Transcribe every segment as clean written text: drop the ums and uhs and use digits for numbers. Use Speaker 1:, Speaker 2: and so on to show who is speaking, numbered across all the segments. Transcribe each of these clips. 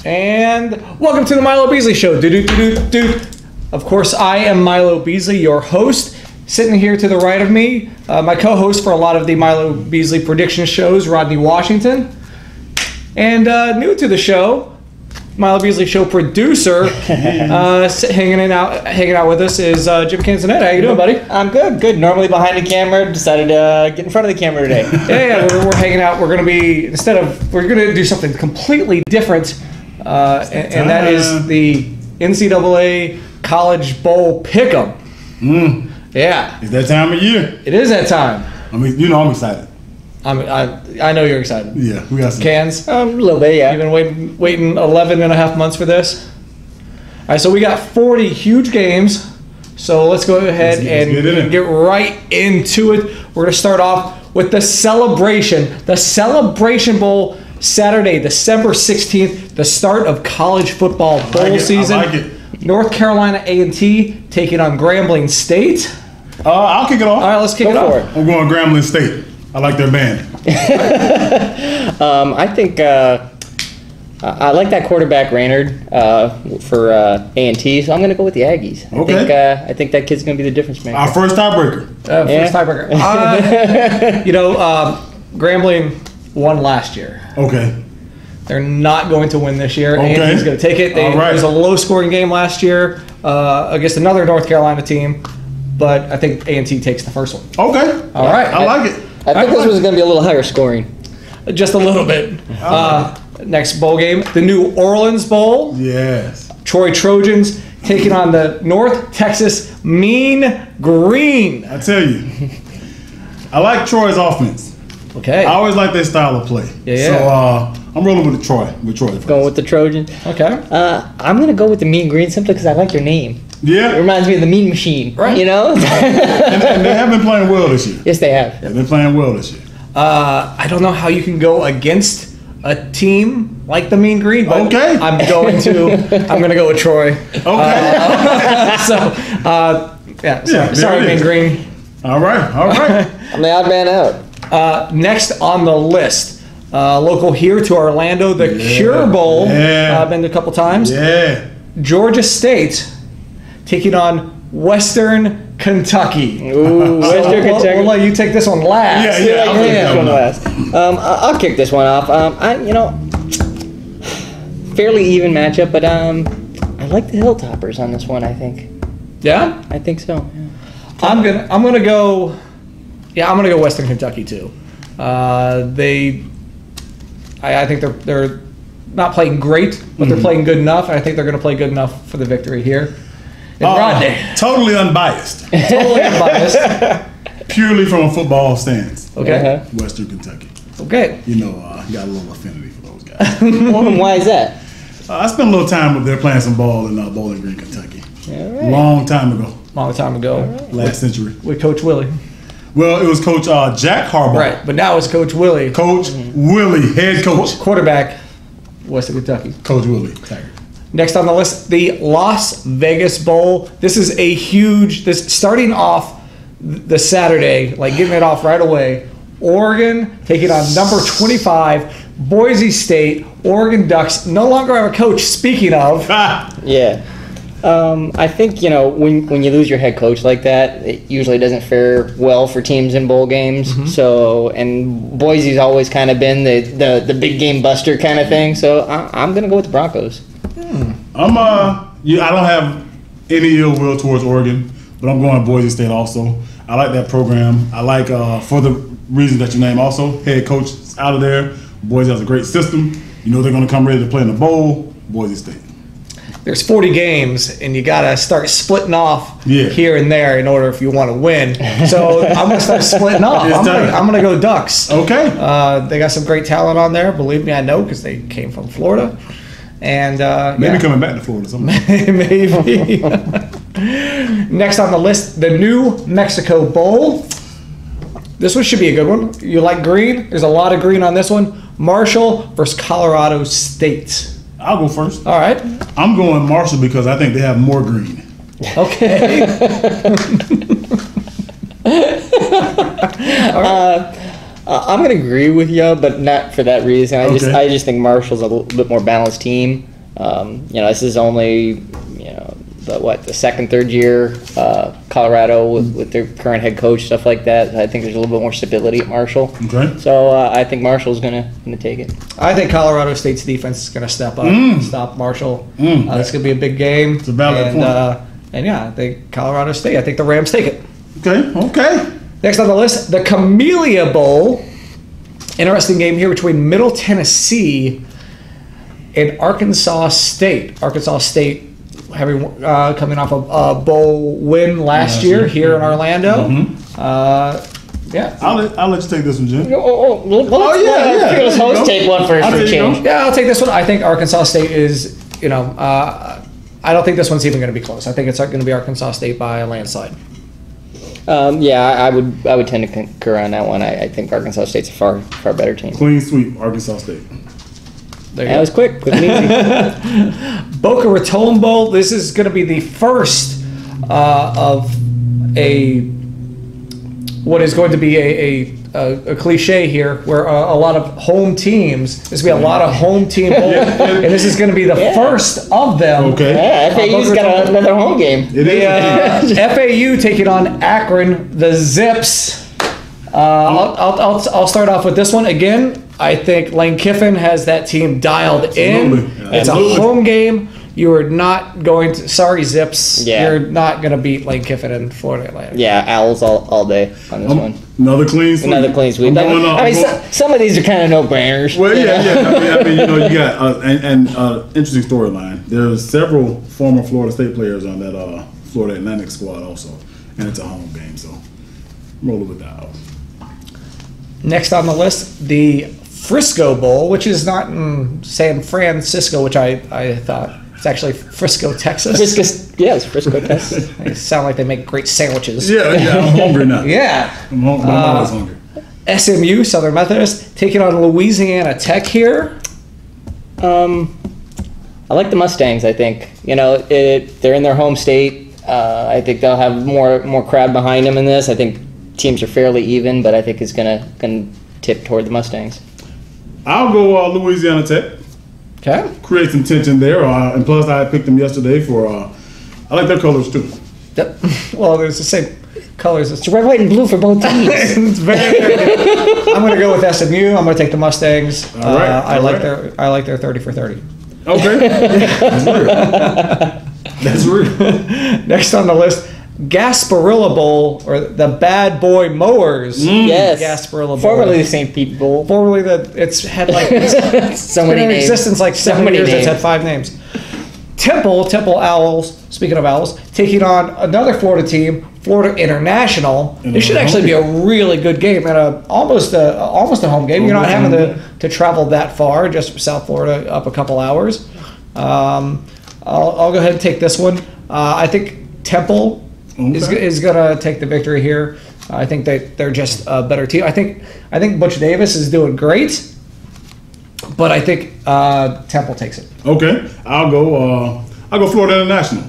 Speaker 1: And welcome to the Milo Beasley Show. Of course, I am Milo Beasley, your host. Sitting here to the right of me, my co-host for a lot of the Milo Beasley prediction shows, Rodney Washington. And new to the show, Milo Beasley Show producer, hanging out with us is Jim Canzonet. How you doing, buddy?
Speaker 2: I'm good. Normally behind the camera, decided to get in front of the camera today.
Speaker 1: Yeah, we're hanging out. We're going to do something completely different, and that is the NCAA College Bowl Pick'em. Yeah.
Speaker 3: It's that time of year.
Speaker 1: It is that time.
Speaker 3: I mean, you know I'm excited.
Speaker 1: I know you're excited.
Speaker 3: Yeah, we got some.
Speaker 1: Cans?
Speaker 2: A little bit, yeah.
Speaker 1: You've been waiting 11 and a half months for this? All right, so we got 40 huge games. So let's go ahead and get right into it. We're going to start off with the Celebration Bowl, Saturday, December 16th, the start of college football bowl season.
Speaker 3: I like it.
Speaker 1: North Carolina A&T taking on Grambling State.
Speaker 3: I'll kick it off.
Speaker 1: All right, let's kick it off.
Speaker 3: I'm going Grambling State. I like their band.
Speaker 2: I think I like that quarterback Raynard for A&T, so I'm going to go with the Aggies.
Speaker 3: Okay.
Speaker 2: I think that kid's going to be the difference maker.
Speaker 3: Our first tiebreaker.
Speaker 1: Grambling won last year.
Speaker 3: Okay.
Speaker 1: They're not going to win this year.
Speaker 3: Okay.
Speaker 1: A&T's going to take it. It was a low-scoring game last year against another North Carolina team, but I think A&T takes the first one.
Speaker 3: Okay.
Speaker 1: All right.
Speaker 3: I like it.
Speaker 2: I think this was going to be a little higher scoring.
Speaker 1: Just a little bit. Next bowl game, the New Orleans Bowl.
Speaker 3: Yes.
Speaker 1: Troy Trojans taking on the North Texas Mean Green.
Speaker 3: I tell you, I like Troy's offense.
Speaker 1: Okay.
Speaker 3: I always like their style of play.
Speaker 1: Yeah.
Speaker 3: So I'm rolling with Troy.
Speaker 2: Going with the Trojans.
Speaker 1: Okay.
Speaker 2: I'm going to go with the Mean Green simply because I like their name.
Speaker 3: Yeah.
Speaker 2: It reminds me of the Mean Machine.
Speaker 1: Right.
Speaker 2: You know?
Speaker 3: and they have been playing well this year.
Speaker 2: Yes, they have.
Speaker 3: They've been playing well this year.
Speaker 1: I don't know how you can go against a team like the Mean Green, but
Speaker 3: okay.
Speaker 1: I'm going to go with Troy.
Speaker 3: Okay.
Speaker 1: Sorry, Mean Green.
Speaker 3: All right.
Speaker 2: I'm the odd man out.
Speaker 1: Next on the list, local here to Orlando, the Cure Bowl.
Speaker 3: Yeah.
Speaker 1: I've been to a couple times.
Speaker 3: Yeah.
Speaker 1: Georgia State taking on Western Kentucky.
Speaker 2: Ooh, Western Kentucky.
Speaker 1: We'll let you take this one last.
Speaker 3: Yeah.
Speaker 2: I'll take this one last. I'll kick this one off. Fairly even matchup, but I like the Hilltoppers on this one. I think.
Speaker 1: Yeah,
Speaker 2: I think so. Yeah.
Speaker 1: I'm gonna go. Yeah, I'm gonna go Western Kentucky too. I think they're not playing great, but they're playing good enough, and I think they're gonna play good enough for the victory here. Rodney.
Speaker 3: Totally unbiased. Purely from a football stance.
Speaker 1: Okay.
Speaker 3: Western Kentucky.
Speaker 1: Okay.
Speaker 3: You know, got a little affinity for those guys.
Speaker 2: Why is that?
Speaker 3: I spent a little time with them playing some ball in Bowling Green, Kentucky.
Speaker 2: All right.
Speaker 3: Long time ago. Last century.
Speaker 1: With Coach Willie.
Speaker 3: Well, it was Coach Jack Harbaugh.
Speaker 1: Right, but now it's Coach Willie.
Speaker 3: Coach Willie, head coach.
Speaker 1: Quarterback, Western Kentucky.
Speaker 3: Coach Willie.
Speaker 1: Next on the list, the Las Vegas Bowl. This is a huge, starting off the Saturday, getting it off right away. Oregon taking on number 25, Boise State. Oregon Ducks no longer have a coach, speaking of.
Speaker 2: Yeah. I think, when you lose your head coach like that, it usually doesn't fare well for teams in bowl games. Mm-hmm. So, and Boise's always kind of been the big game buster kind of thing. So I'm going to go with the Broncos.
Speaker 3: I don't have any ill will towards Oregon, but I'm going to Boise State also. I like that program. I like, for the reasons that you name also, head coach is out of there. Boise has a great system. They're going to come ready to play in the bowl. Boise State.
Speaker 1: There's 40 games, and you got to start splitting off here and there in order if you want to win. So I'm going to start splitting off. I'm going to go Ducks.
Speaker 3: Okay.
Speaker 1: They got some great talent on there. Believe me, I know, because they came from Florida. And
Speaker 3: maybe coming back to Florida sometime.
Speaker 1: Maybe. Next on the list, the New Mexico Bowl. This one should be a good one. You like green? There's a lot of green on this one. Marshall versus Colorado State.
Speaker 3: I'll go first.
Speaker 1: All right.
Speaker 3: I'm going Marshall because I think they have more green.
Speaker 1: Okay.
Speaker 2: I'm going to agree with you, but not for that reason. I just think Marshall's a little bit more balanced team. This is only the second, third year Colorado with their current head coach, stuff like that. I think there's a little bit more stability at Marshall.
Speaker 3: Okay.
Speaker 2: So I think Marshall's gonna take it.
Speaker 1: I think Colorado State's defense is going to step up and stop Marshall. It's going to be a big game.
Speaker 3: It's a valid point.
Speaker 1: And yeah, I think Colorado State. I think the Rams take it.
Speaker 3: Okay.
Speaker 1: Next on the list, the Camellia Bowl. Interesting game here between Middle Tennessee and Arkansas State. Arkansas State coming off a bowl win last year here in Orlando. Yeah.
Speaker 3: I'll let you take this one, Jim.
Speaker 2: Let's host take one first for change.
Speaker 1: Yeah, I'll take this one. I think Arkansas State is, I don't think this one's even going to be close. I think it's going to be Arkansas State by a landslide.
Speaker 2: I would tend to concur on that one. I think Arkansas State's a far better team.
Speaker 3: Clean sweep, Arkansas State.
Speaker 2: That was quick and easy.
Speaker 1: Boca Raton Bowl. This is going to be the first of what is going to be a cliche here, where a lot of home teams. There's going to be a lot of home team bowls, and this is going to be the first of them.
Speaker 3: Okay.
Speaker 2: Yeah, FAU's got another home game.
Speaker 3: It is.
Speaker 1: FAU taking on Akron, the Zips. I'll start off with this one again. I think Lane Kiffin has that team dialed in. It's a home game. You are not going to. Sorry, Zips.
Speaker 2: Yeah.
Speaker 1: You're not going to beat Lane Kiffin in Florida Atlantic.
Speaker 2: Yeah, Owls all day on this one.
Speaker 3: Another clean sweep.
Speaker 2: Another clean sweep. Some of these are kind of no-brainers.
Speaker 3: Well, yeah. You got an interesting storyline. There's several former Florida State players on that Florida Atlantic squad also, and it's a home game, so roll it with the Owls.
Speaker 1: Next on the list, the Frisco Bowl, which is not in San Francisco, which I thought. It's actually Frisco, Texas.
Speaker 2: It's Frisco, Texas.
Speaker 1: They sound like they make great sandwiches.
Speaker 3: Yeah, I'm hungry now.
Speaker 1: Yeah.
Speaker 3: I'm always hungry.
Speaker 1: SMU, Southern Methodist, taking on Louisiana Tech here.
Speaker 2: I like the Mustangs, I think. They're in their home state. I think they'll have more crowd behind them in this. I think teams are fairly even, but I think it's gonna tip toward the Mustangs.
Speaker 3: I'll go Louisiana Tech.
Speaker 1: Okay.
Speaker 3: Create some tension there, and plus I picked them yesterday for. I like their colors too.
Speaker 1: Yep. Well, there's the same colors.
Speaker 2: It's red, white, and blue for both teams.
Speaker 1: It's very good. I'm going to go with SMU. I'm going to take the Mustangs.
Speaker 3: All right.
Speaker 1: I like their 30 for 30.
Speaker 3: Okay. That's real.
Speaker 1: Next on the list, Gasparilla Bowl, or the Bad Boy Mowers.
Speaker 2: Yes.
Speaker 1: Gasparilla Bowl.
Speaker 2: Formerly the St. Pete Bowl.
Speaker 1: Formerly it's had like
Speaker 2: so many
Speaker 1: been in
Speaker 2: names.
Speaker 1: existence like 7 years.
Speaker 2: Names.
Speaker 1: It's had 5 names. Temple Owls. Speaking of Owls, taking on another Florida team, Florida International. This should actually be a really good game and almost a home game. You're not having to travel that far, just from South Florida up a couple hours. I'll go ahead and take this one. I think Temple is going to take the victory here. I think they're just a better team. I think Butch Davis is doing great, but I think Temple takes it.
Speaker 3: Okay, I'll go Florida International.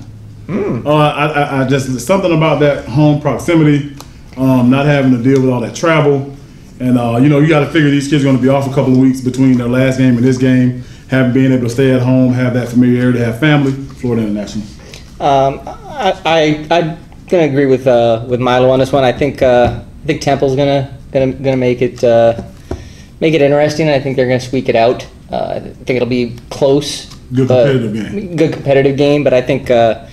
Speaker 3: I just something about that home proximity, not having to deal with all that travel, and you got to figure these kids are going to be off a couple of weeks between their last game and this game. Being able to stay at home, have that familiarity, have family. Florida International.
Speaker 2: I'm gonna agree with Milo on this one. I think Temple's gonna make it interesting. I think they're gonna squeak it out. I think it'll be close.
Speaker 3: Good competitive game.
Speaker 2: But I think I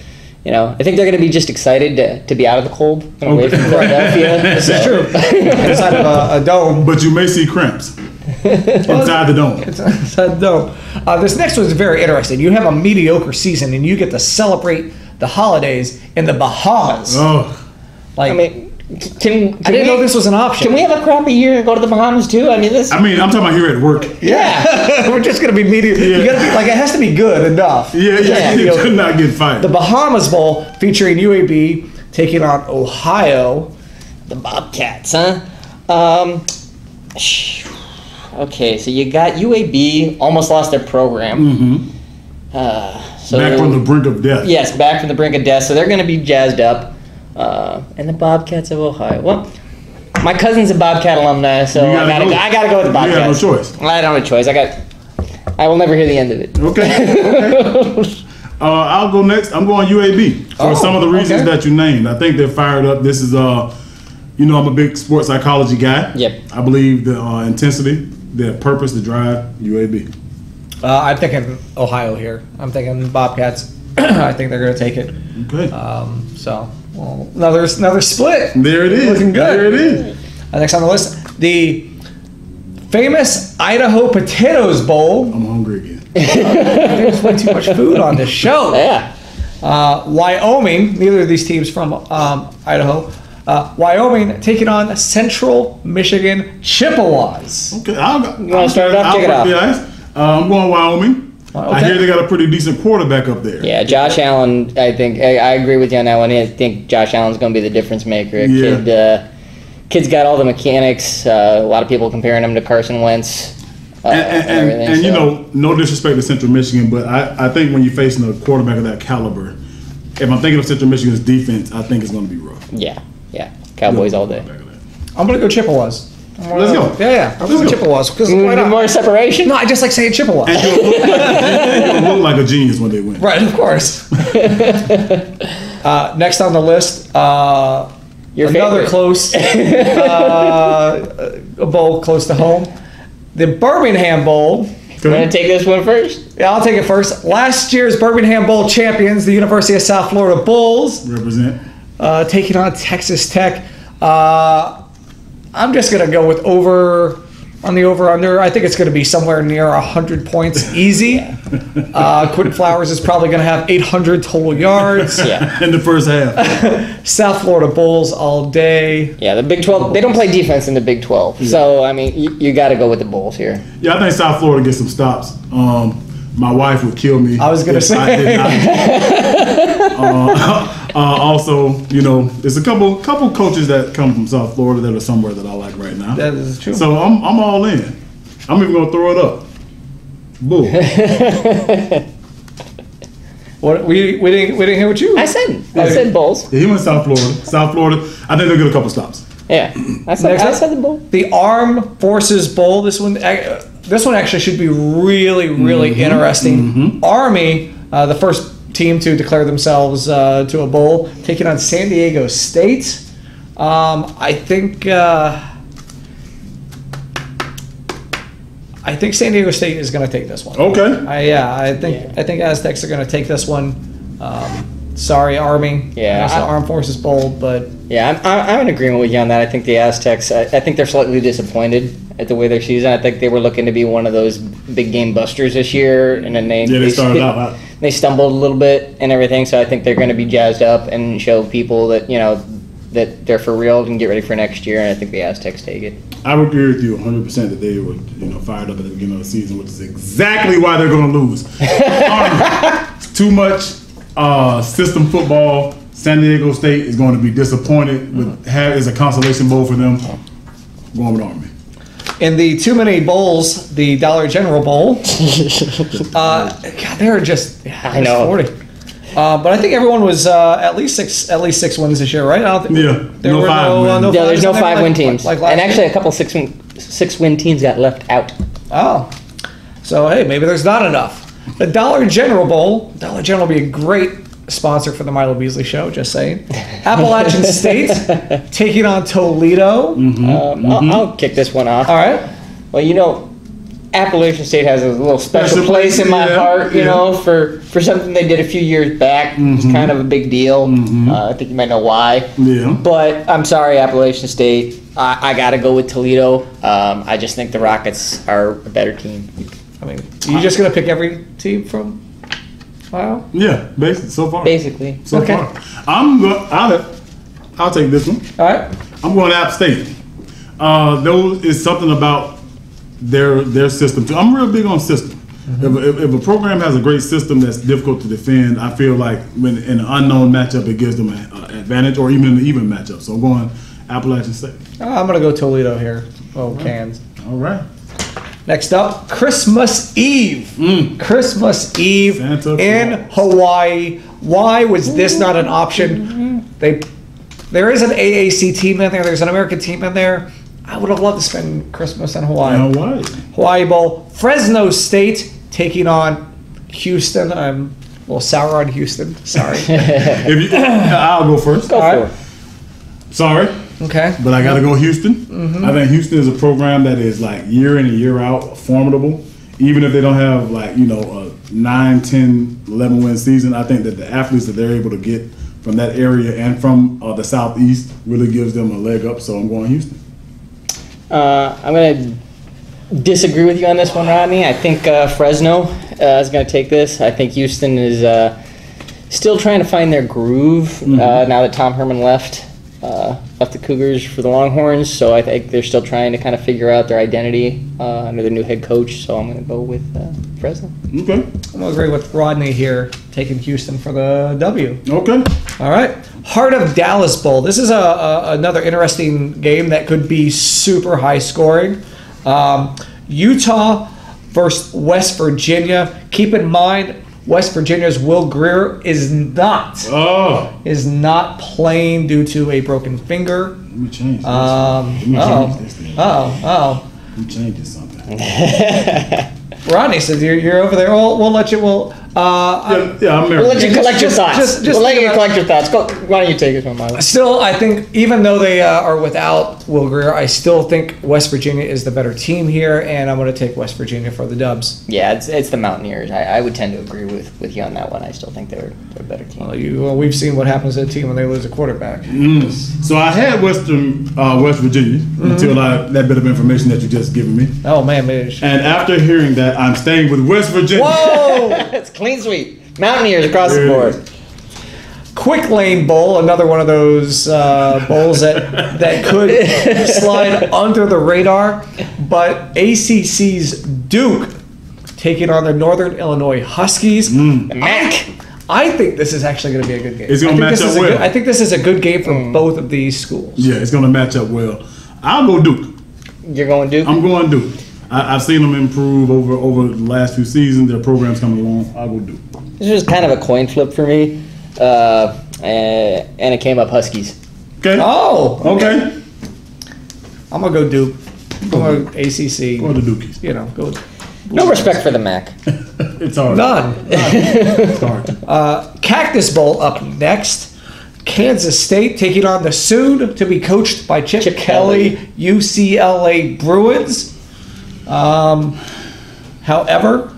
Speaker 2: think they're gonna be just excited to be out of the cold and away from Philadelphia.
Speaker 1: This is true. Inside of a dome.
Speaker 3: But you may see cramps. Inside the dome.
Speaker 1: Inside the dome. This next one is very interesting. You have a mediocre season and you get to celebrate the holidays in the Bahamas.
Speaker 3: Oh.
Speaker 1: I didn't know this was an option.
Speaker 2: Can we have a crappy year and go to the Bahamas too?
Speaker 3: I'm talking about here at work.
Speaker 1: Yeah. We're just gonna be mediocre. Yeah. You gotta be it has to be good enough.
Speaker 3: Yeah. You could not get fired.
Speaker 1: The Bahamas Bowl featuring UAB taking on Ohio.
Speaker 2: The Bobcats, huh? Okay, so you got UAB almost lost their program.
Speaker 3: Back from the brink of death.
Speaker 2: Yes, back from the brink of death. So they're going to be jazzed up. And the Bobcats of Ohio. Well, my cousin's a Bobcat alumni, so I gotta go with the Bobcats.
Speaker 3: You have no choice.
Speaker 2: I don't have a choice. I I will never hear the end of it.
Speaker 3: Okay. I'll go next. I'm going UAB for some of the reasons that you named. I think they're fired up. This is, you know, I'm a big sports psychology guy.
Speaker 2: Yep.
Speaker 3: I believe the intensity, the purpose, the drive, UAB.
Speaker 1: I'm thinking Ohio here. I'm thinking Bobcats. I think they're going to take it.
Speaker 3: Okay.
Speaker 1: So, well, another split.
Speaker 3: There it is.
Speaker 1: Looking good.
Speaker 3: There it is.
Speaker 1: Next on the list, the famous Idaho Potatoes Bowl.
Speaker 3: I'm hungry again.
Speaker 1: There's way too much food on this show.
Speaker 2: Yeah.
Speaker 1: Wyoming, neither of these teams from Idaho. Wyoming taking on Central Michigan Chippewas.
Speaker 3: Okay.
Speaker 2: You want to start it off? Kick it off.
Speaker 3: I'm going Wyoming. I hear they got a pretty decent quarterback up there.
Speaker 2: Yeah, Josh Allen, I think, I agree with you on that one. I think Josh Allen's going to be the difference maker. Kid's got all the mechanics. A lot of people comparing him to Carson Wentz.
Speaker 3: And you know, no disrespect to Central Michigan, but I think when you're facing a quarterback of that caliber, if I'm thinking of Central Michigan's defense, I think it's going to be rough.
Speaker 2: Yeah. Cowboys all day.
Speaker 1: I'm going to go Chippewas.
Speaker 3: Let's go.
Speaker 1: Yeah. I'm going to Chippewas. Because why not?
Speaker 2: More separation?
Speaker 1: No, I just like saying Chippewas.
Speaker 3: And you'll look like a genius when they win.
Speaker 1: Right, of course. Next on the list,
Speaker 2: Your
Speaker 1: another
Speaker 2: favorite.
Speaker 1: close a bowl close to home. The Birmingham Bowl.
Speaker 2: You want to take this one first?
Speaker 1: Yeah, I'll take it first. Last year's Birmingham Bowl champions, the University of South Florida Bulls,
Speaker 3: Represent.
Speaker 1: taking on Texas Tech. I'm just going to go with over-under. I think it's going to be somewhere near 100 points easy. Quentin Flowers is probably going to have 800 total yards.
Speaker 2: Yeah.
Speaker 3: In the first half.
Speaker 1: South Florida Bulls all day.
Speaker 2: Yeah, the Big 12, they don't play defense in the Big 12. So, I mean, you got to go with the Bulls here.
Speaker 3: Yeah, I think South Florida gets some stops. My wife would kill me.
Speaker 1: I was going to say.
Speaker 3: I did not. Also, you know, there's a couple coaches that come from South Florida that are somewhere that I like right now.
Speaker 1: That is true.
Speaker 3: So I'm all in. I'm even gonna throw it up. Bull.
Speaker 1: What we didn't hear what you.
Speaker 2: I said Bulls.
Speaker 3: Yeah, he went South Florida. South Florida. I think they'll get a couple stops.
Speaker 2: Yeah. I said the Bull.
Speaker 1: The Armed Forces Bowl. This one actually should be really interesting. Army, the first team to declare themselves to a bowl, taking on San Diego State. I think San Diego State is going to take this one.
Speaker 3: Okay.
Speaker 1: I think Aztecs are going to take this one. Sorry, Army.
Speaker 2: Yeah,
Speaker 1: it's the Armed Forces Bowl, but
Speaker 2: yeah, I'm in agreement with you on that. I think the Aztecs. I think they're slightly disappointed at the way their season. I think they were looking to be one of those big game busters this year, and then
Speaker 3: they started out hot.
Speaker 2: They stumbled a little bit and everything. So I think they're going to be jazzed up and show people that that they're for real and get ready for next year. And I think the Aztecs take it.
Speaker 3: I would agree with you 100% that they were fired up at the beginning of the season, which is exactly why they're going to lose. Too much system football. San Diego State is going to be disappointed. Is a consolation bowl for them. Going with Army.
Speaker 1: in the too many bowls, the Dollar General Bowl, God, they were just
Speaker 2: I know.
Speaker 1: 40. But I think everyone was at least six wins this year, right? I don't think there were no
Speaker 2: Yeah, there's no
Speaker 1: fives in there,
Speaker 2: 5-win teams,
Speaker 1: like
Speaker 2: and
Speaker 1: last
Speaker 2: actually
Speaker 1: year?
Speaker 2: a couple six-win teams got left out.
Speaker 1: Oh, so hey, maybe there's not enough. The Dollar General Bowl, Dollar General will be a great sponsor for the Milo Beasley Show. Just saying. Appalachian State taking on Toledo.
Speaker 2: I'll kick this one off.
Speaker 1: All right.
Speaker 2: Well, you know, Appalachian State has a little special place in my heart, you know, for something they did a few years back. It's kind of a big deal. I think you might know why.
Speaker 3: Yeah.
Speaker 2: But I'm sorry, Appalachian State. I got to go with Toledo. I just think the Rockets are a better team.
Speaker 1: I mean, are you just going to pick every team from Ohio?
Speaker 3: Yeah, basically, so far.
Speaker 2: Basically.
Speaker 3: So
Speaker 1: Okay.
Speaker 3: far. I'll take this one.
Speaker 1: All right.
Speaker 3: I'm going to App State. Those is something about their system too. I'm real big on system. If a program has a great system that's difficult to defend, I feel like when in an unknown matchup, it gives them an advantage, or even in an even matchup. So I'm going Appalachian State.
Speaker 1: I'm going to go Toledo here. Oh, cans.
Speaker 3: All right.
Speaker 1: Next up, Christmas Eve. Christmas Eve
Speaker 3: Santa
Speaker 1: in
Speaker 3: Claus.
Speaker 1: Hawaii. Why was this not an option? There is an AAC team in there. There's an American team in there. I would have loved to spend Christmas in Hawaii.
Speaker 3: Hawaii.
Speaker 1: Hawaii Bowl. Fresno State taking on Houston. I'm a little sour on Houston. Sorry.
Speaker 3: I'll go first.
Speaker 2: Go for it.
Speaker 3: Sorry.
Speaker 1: Okay.
Speaker 3: But I got to go Houston. I think Houston is a program that is like year in and year out formidable. Even if they don't have like, a 9, 10, 11 win season, I think that the athletes that they're able to get from that area and from the Southeast really gives them a leg up. So I'm going Houston.
Speaker 2: I'm going to disagree with you on this one, Rodney. I think Fresno is going to take this. I think Houston is still trying to find their groove now that Tom Herman left the Cougars for the Longhorns. So I think they're still trying to kind of figure out their identity under the new head coach. So I'm going to go with Fresno.
Speaker 3: Okay.
Speaker 1: I'm going to agree with Rodney here, taking Houston for the W.
Speaker 3: Okay.
Speaker 1: All right. Heart of Dallas Bowl. This is another interesting game that could be super high scoring. Utah versus West Virginia. Keep in mind, West Virginia's Will Grier is not playing due to a broken finger.
Speaker 3: Let me change this.
Speaker 1: Let
Speaker 3: me change something.
Speaker 1: Rodney says you're over there. We'll let you.
Speaker 3: I'm
Speaker 2: We'll let you collect your thoughts. We'll let you collect your thoughts. Go, why don't you take it from Milo?
Speaker 1: Still, I think even though they are without Will Grier, I still think West Virginia is the better team here, and I'm going to take West Virginia for the Dubs.
Speaker 2: Yeah, it's the Mountaineers. I would tend to agree with you on that one. I still think they're a better team.
Speaker 1: Well, we've seen what happens to a team when they lose a quarterback.
Speaker 3: So I had West Virginia until that bit of information that you just given me.
Speaker 1: Oh man, man.
Speaker 3: And after hearing that, I'm staying with West Virginia.
Speaker 2: Whoa! It's clean sweep. Mountaineers across the board.
Speaker 1: Quick Lane Bowl, another one of those bowls that could slide under the radar. But ACC's Duke taking on the Northern Illinois Huskies.
Speaker 2: The MAC.
Speaker 1: I think this is actually going to be a good game.
Speaker 3: It's going to match up well.
Speaker 1: I think this is a good game for both of these schools.
Speaker 3: Yeah, it's going to match up well. I'll go Duke.
Speaker 2: You're going Duke?
Speaker 3: I'm going Duke. I've seen them improve over the last few seasons. Their program's coming along. I'll go Duke.
Speaker 2: This was kind of a coin flip for me, and it came up Huskies.
Speaker 3: Okay.
Speaker 1: Oh,
Speaker 3: okay.
Speaker 1: I'm going to go Duke. I'm going ACC.
Speaker 3: Go to Dukies.
Speaker 1: Go with
Speaker 2: No respect for the MAC.
Speaker 3: It's hard.
Speaker 1: None.
Speaker 3: It's hard.
Speaker 1: Cactus Bowl up next. Kansas State taking on the soon-to-be coached by Chip Kelly UCLA Bruins. However,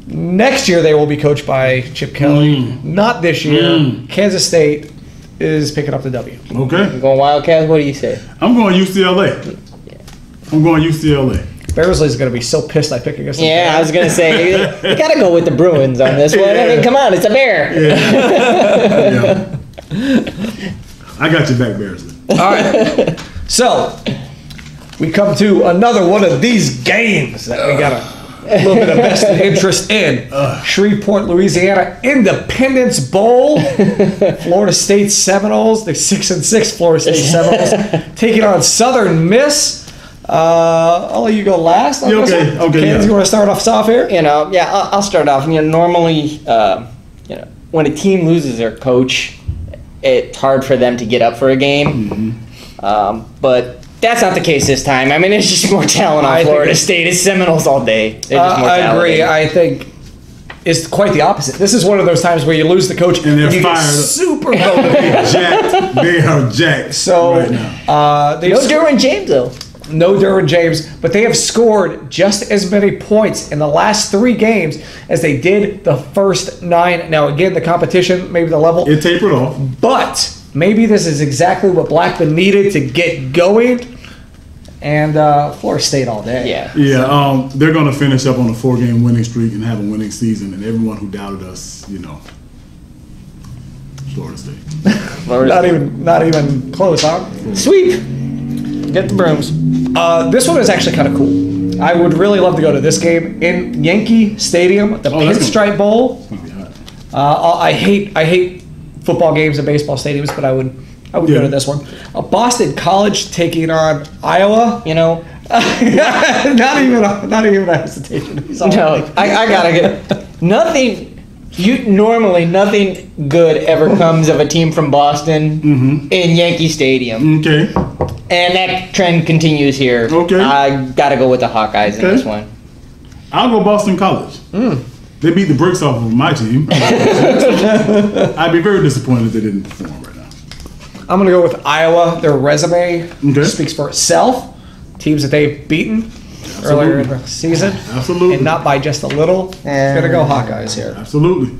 Speaker 1: next year they will be coached by Chip Kelly. Not this year. Kansas State is picking up the W.
Speaker 3: Okay.
Speaker 2: I'm going Wildcats. What do you say?
Speaker 3: I'm going UCLA. I'm going UCLA.
Speaker 1: Bearsley's going to be so pissed I pick against them.
Speaker 2: Yeah, I was going to say, you got to go with the Bruins on this one. I mean, come on, it's a bear.
Speaker 3: Yeah. I got your back, Bearsley.
Speaker 1: All right. So, we come to another one of these games that we got a little bit of vested interest in. Shreveport, Louisiana Independence Bowl. Florida State Seminoles, the 6-6 Florida State Seminoles, taking on Southern Miss. I'll let you go last.
Speaker 3: Okay.
Speaker 1: Kansas, you want to start off soft here?
Speaker 2: I'll start off. Normally, when a team loses their coach, it's hard for them to get up for a game. But that's not the case this time. I mean, there's just more talent on Florida State. It's Seminoles all day.
Speaker 1: I agree. I think it's quite the opposite. This is one of those times where you lose the coach
Speaker 3: and they're
Speaker 1: you
Speaker 3: fired.
Speaker 1: Get super motivated.
Speaker 3: They are jacked.
Speaker 1: So
Speaker 3: right now.
Speaker 2: No Derwin James though.
Speaker 1: No Derwin James, but they have scored just as many points in the last 3 games as they did the first 9. Now, again, the competition, maybe the level.
Speaker 3: It tapered off.
Speaker 1: But maybe this is exactly what Blackman needed to get going. And Florida State all day.
Speaker 3: Yeah. They're going to finish up on a 4-game winning streak and have a winning season. And everyone who doubted us, Florida State.
Speaker 1: Not even close, huh?
Speaker 2: Sweep. Get the brooms.
Speaker 1: This one is actually kind of cool. I would really love to go to this game in Yankee Stadium, the Pinstripe Bowl.
Speaker 3: It's going to be hot.
Speaker 1: I hate football games and baseball stadiums, but I would go to this one. Boston College taking on Iowa. Not even a hesitation.
Speaker 2: No, I gotta get nothing. Normally nothing good ever comes of a team from Boston in Yankee Stadium.
Speaker 3: Okay.
Speaker 2: And that trend continues here.
Speaker 3: Okay.
Speaker 2: I gotta go with the Hawkeyes in this one.
Speaker 3: I'll go Boston College. They beat the bricks off of my team. I'd be very disappointed if they didn't perform right now.
Speaker 1: I'm going to go with Iowa. Their resume speaks for itself. Teams that they've beaten earlier in the season.
Speaker 3: Absolutely.
Speaker 1: And not by just a little. Going to go Hawkeyes here.
Speaker 3: Absolutely.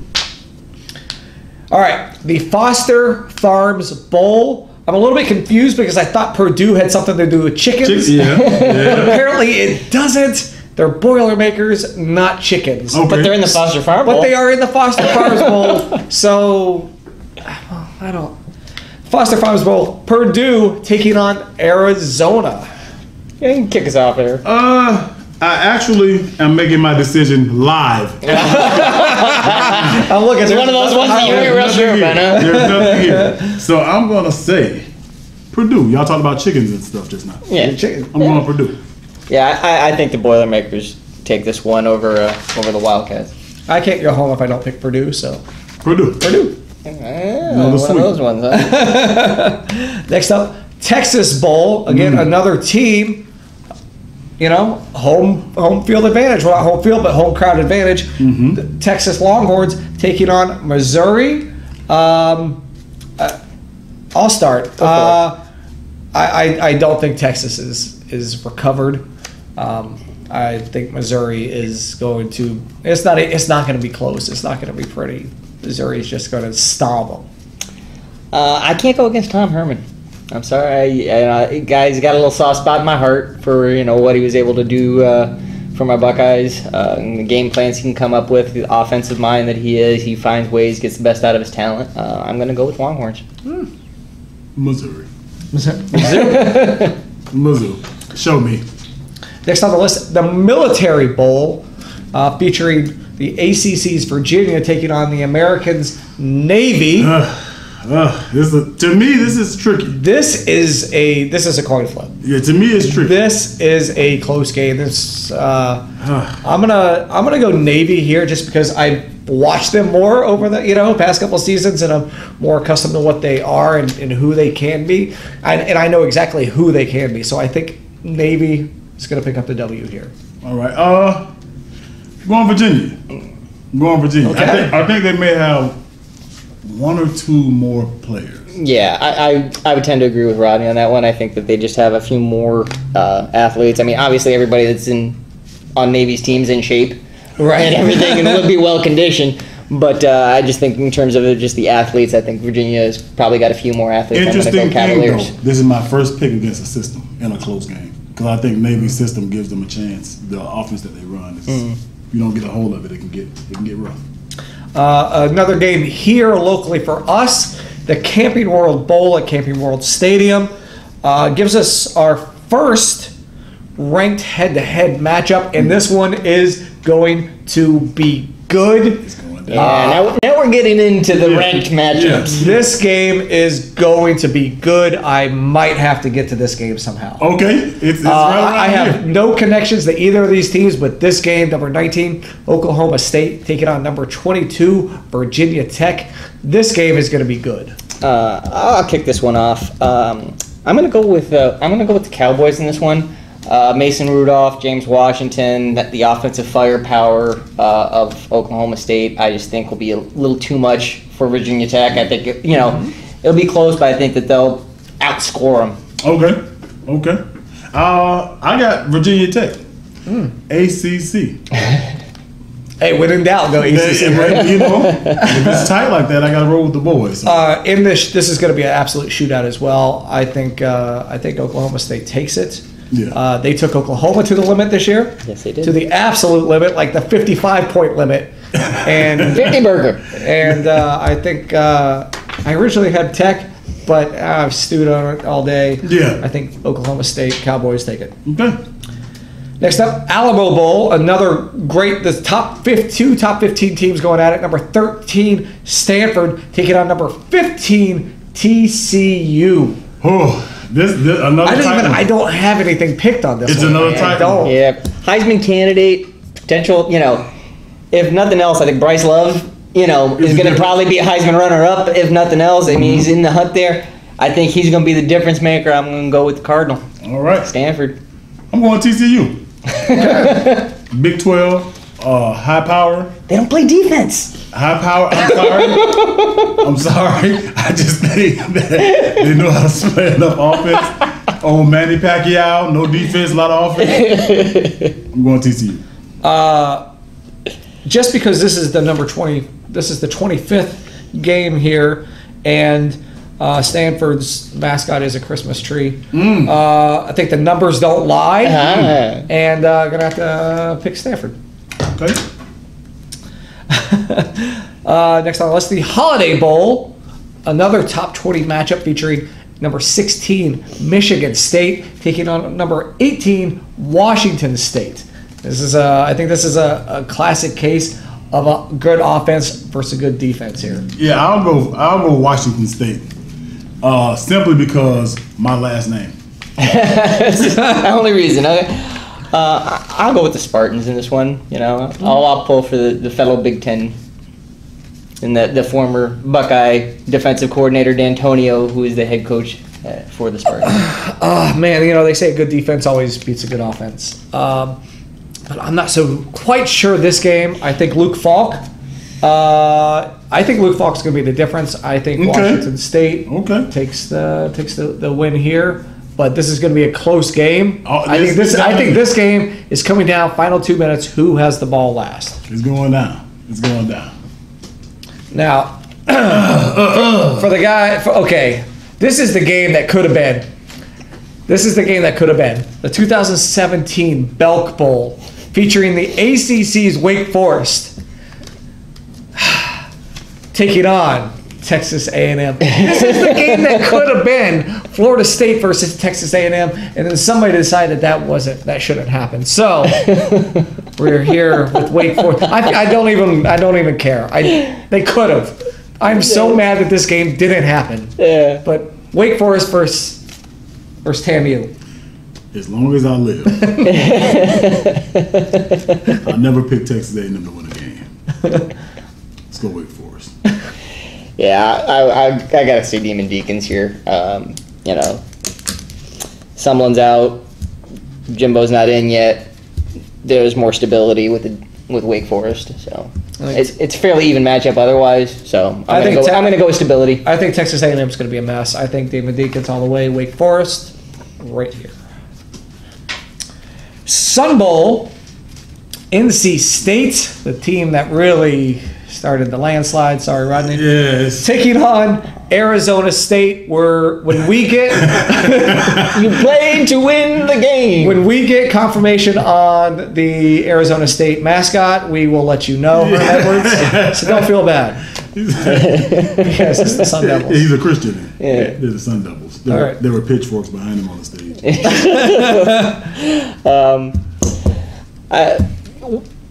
Speaker 1: All right. The Foster Farms Bowl. I'm a little bit confused because I thought Purdue had something to do with chickens.
Speaker 3: Yeah.
Speaker 1: But apparently it doesn't. They're Boilermakers, not chickens.
Speaker 3: Okay.
Speaker 2: But they're in the Foster Farm Bowl.
Speaker 1: But they are in the Foster Farms Bowl. So, I don't. Foster Farms Bowl. Purdue taking on Arizona.
Speaker 2: Yeah, you can kick us off there.
Speaker 3: I actually am making my decision live.
Speaker 1: I'm looking.
Speaker 2: It's one of those ones that you ain't real sure about, huh?
Speaker 3: There's nothing here. So I'm going to say Purdue. Y'all talked about chickens and stuff just now.
Speaker 2: Yeah.
Speaker 3: I'm going Purdue.
Speaker 2: Yeah, I think the Boilermakers take this one over the Wildcats.
Speaker 1: I can't go home if I don't pick Purdue, so.
Speaker 3: Purdue.
Speaker 2: One of those ones, huh?
Speaker 1: Next up, Texas Bowl. Again, another team. You know, home field advantage. Well, not home field, but home crowd advantage. The Texas Longhorns taking on Missouri. I'll start. I don't think Texas is recovered. I think Missouri is going to. It's not going to be close. It's not going to be pretty. Missouri is just going to stomp them.
Speaker 2: I can't go against Tom Herman. I'm sorry, guys. Got a little soft spot in my heart for what he was able to do for my Buckeyes. And the game plans he can come up with, the offensive mind that he is. He finds ways, gets the best out of his talent. I'm going to go with Longhorns.
Speaker 3: Missouri.
Speaker 1: Missouri.
Speaker 3: Show me.
Speaker 1: Next on the list, the Military Bowl, featuring the ACC's Virginia taking on the Americans' Navy.
Speaker 3: To me, this is tricky.
Speaker 1: This is a coin flip.
Speaker 3: Yeah, to me, it's tricky.
Speaker 1: This is a close game. I'm gonna go Navy here just because I've watched them more over the past couple seasons, and I'm more accustomed to what they are and who they can be, and I know exactly who they can be. So I think Navy is gonna pick up the W here.
Speaker 3: All right. Going Virginia.
Speaker 1: Okay.
Speaker 3: I think they may have one or two more players.
Speaker 2: Yeah, I would tend to agree with Rodney on that one. I think that they just have a few more athletes. I mean, obviously everybody that's on Navy's team's in shape, right, and everything, and would be well conditioned. But I just think in terms of just the athletes, I think Virginia has probably got a few more athletes.
Speaker 3: Interesting
Speaker 2: Cavaliers.
Speaker 3: thing, though, this is my first pick against a system in a close game because I think Navy's system gives them a chance. The offense that they run, if you don't get a hold of it, it can get rough.
Speaker 1: Another game here locally for us, the Camping World Bowl at Camping World Stadium, gives us our first ranked head-to-head matchup, and this one is going to be good.
Speaker 2: Yeah, now we're getting into the ranked matchups.
Speaker 1: Yeah. This game is going to be good. I might have to get to this game somehow.
Speaker 3: Okay. It's right
Speaker 1: I have no connections to either of these teams, but this game, number 19, Oklahoma State, taking on number 22, Virginia Tech. This game is going to be good.
Speaker 2: I'll kick this one off. I'm going to go with the Cowboys in this one. Mason Rudolph, James Washington, the offensive firepower of Oklahoma State, I just think will be a little too much for Virginia Tech. I think it'll be close, but I think that they'll outscore them.
Speaker 3: Okay. I got Virginia Tech. ACC.
Speaker 1: Hey, when in doubt, go ACC.
Speaker 3: Right? If it's tight like that, I got to roll with the boys. So.
Speaker 1: In this is going to be an absolute shootout as well. I think Oklahoma State takes it.
Speaker 3: Yeah.
Speaker 1: They took Oklahoma to the limit this year.
Speaker 2: Yes, they did.
Speaker 1: To the absolute limit, like the 55-point limit. And
Speaker 2: 50 burger.
Speaker 1: And I think I originally had Tech, but I've stewed on it all day.
Speaker 3: Yeah.
Speaker 1: I think Oklahoma State Cowboys take it.
Speaker 3: Okay.
Speaker 1: Next up, Alamo Bowl, another great, the top 15 teams going at it. Number 13, Stanford, taking on number 15, TCU.
Speaker 3: Oh. This another.
Speaker 1: I don't have anything picked on this.
Speaker 3: It's
Speaker 1: one.
Speaker 3: another tight one.
Speaker 2: Yeah, Heisman candidate potential. If nothing else, I think Bryce Love, is going to probably be a Heisman runner-up. If nothing else, I mean, he's in the hunt there. I think he's going to be the difference maker. I'm going to go with the Cardinal.
Speaker 3: All right,
Speaker 2: Stanford.
Speaker 3: I'm going TCU. Big 12, high power.
Speaker 2: They don't play defense.
Speaker 3: High power. I'm sorry. I'm sorry. I just think that they know how to play enough offense. Oh, Manny Pacquiao, no defense, a lot of offense. I'm going TCU.
Speaker 1: Just because this is the number 20, this is the 25th game here, and Stanford's mascot is a Christmas tree. I think the numbers don't lie, and gonna have to pick Stanford.
Speaker 3: Okay.
Speaker 1: Next on the list, the Holiday Bowl, another top 20 matchup featuring number 16 Michigan State taking on number 18 Washington State. This is I think this is a classic case of a good offense versus a good defense here.
Speaker 3: Yeah, I'll go Washington State. Simply because my last name.
Speaker 2: That's the only reason. I'll go with the Spartans in this one. You know, I'll pull for the fellow Big Ten and the former Buckeye defensive coordinator D'Antonio, who is the head coach for the Spartans.
Speaker 1: Oh man, you know they say a good defense always beats a good offense. But I'm not so quite sure this game. I think Luke Falk. I think Luke Falk's going to be the difference. I think Washington State takes the win here. But this is going to be a close game. I think this game is coming down. Final 2 minutes. Who has the ball last?
Speaker 3: It's going down. It's going down.
Speaker 1: Now, for the guy. Okay, this is the game that could have been. This is the game that could have been the 2017 Belk Bowl, featuring the ACC's Wake Forest taking on Texas A&M. This is the game that could have been Florida State versus Texas A&M, and then somebody decided that shouldn't happen. So we're here with Wake Forest. I don't even care. They could have. I'm so mad that this game didn't happen.
Speaker 2: Yeah.
Speaker 1: But Wake Forest versus TAMU.
Speaker 3: As long as I live, I'll never pick Texas A&M to win a game. Let's go Wake Forest.
Speaker 2: Yeah, I gotta see Demon Deacons here. You know, Sumlin's out, Jimbo's not in yet. There's more stability with Wake Forest, so it's a fairly even matchup otherwise. So I'm gonna go with stability.
Speaker 1: I think Texas A&M is gonna be a mess. I think Demon Deacons all the way. Wake Forest, right here. Sun Bowl, NC State, the team that really started the landslide. Sorry, Rodney.
Speaker 3: Yes.
Speaker 1: Taking on Arizona State, where when we get
Speaker 2: you played to win the game.
Speaker 1: When we get confirmation on the Arizona State mascot, we will let you know, Herm Edwards. So don't feel bad. Yes, it's the Sun Devils.
Speaker 3: He's a Christian.
Speaker 2: Yeah.
Speaker 3: They're the Sun Devils.
Speaker 1: Right.
Speaker 3: There were pitchforks behind him on the stage.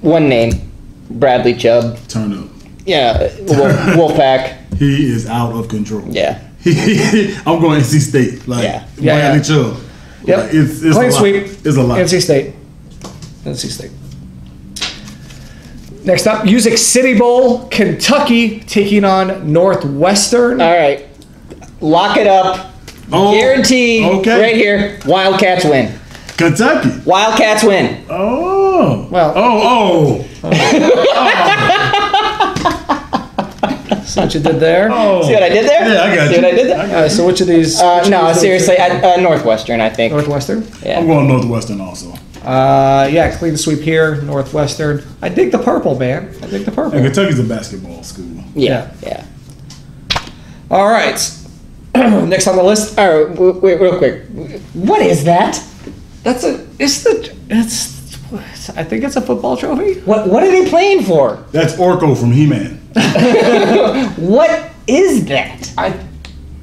Speaker 2: One name, Bradley Chubb.
Speaker 3: Turn up.
Speaker 2: Yeah, Wolfpack.
Speaker 3: He is out of control.
Speaker 2: Yeah.
Speaker 3: I'm going NC State. Bradley Chubb.
Speaker 1: Yep.
Speaker 3: Like, it's
Speaker 1: clean
Speaker 3: a
Speaker 1: sweep.
Speaker 3: Lot. It's a lot.
Speaker 1: NC State. Next up, Music City Bowl, Kentucky taking on Northwestern.
Speaker 2: All right. Lock it up. Guaranteed. Okay. Right here. Wildcats win.
Speaker 3: Kentucky.
Speaker 2: Wildcats win.
Speaker 1: Oh. Well. See what you did there?
Speaker 2: Oh. See what I did there?
Speaker 3: Yeah, I got you.
Speaker 2: See what I did there?
Speaker 1: So which of these?
Speaker 2: No, seriously, Northwestern, I think.
Speaker 1: Northwestern?
Speaker 2: Yeah.
Speaker 3: I'm going Northwestern also.
Speaker 1: Yeah, clean sweep here, Northwestern. I dig the purple, man. I dig the purple.
Speaker 3: And Kentucky's a basketball school.
Speaker 2: Yeah.
Speaker 1: All right. Next on the list.
Speaker 2: All right, wait, real quick. What is that?
Speaker 1: I think it's a football trophy.
Speaker 2: What are they playing for?
Speaker 3: That's Orko from He-Man.
Speaker 2: What is that?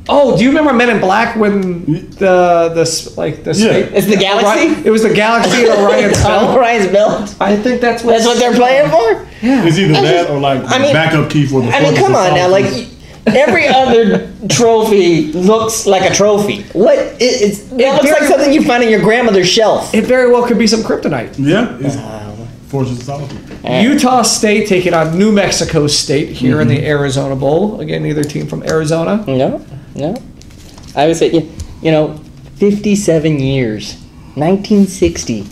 Speaker 1: Do you remember Men in Black when space?
Speaker 2: It's the Galaxy?
Speaker 1: It was the Galaxy and Orion's belt.
Speaker 2: Oriion's belt.
Speaker 1: I think that's what
Speaker 2: they're playing for?
Speaker 1: Yeah.
Speaker 3: It's either that or backup key for the.
Speaker 2: Come on now, every other trophy looks like a trophy. It looks like something you find on your grandmother's shelf.
Speaker 1: It very well could be some kryptonite.
Speaker 3: Yeah. Fortune's solid.
Speaker 1: Utah State taking on New Mexico State here in the Arizona Bowl. Again, neither team from Arizona.
Speaker 2: No. I would say, 57 years. 1960.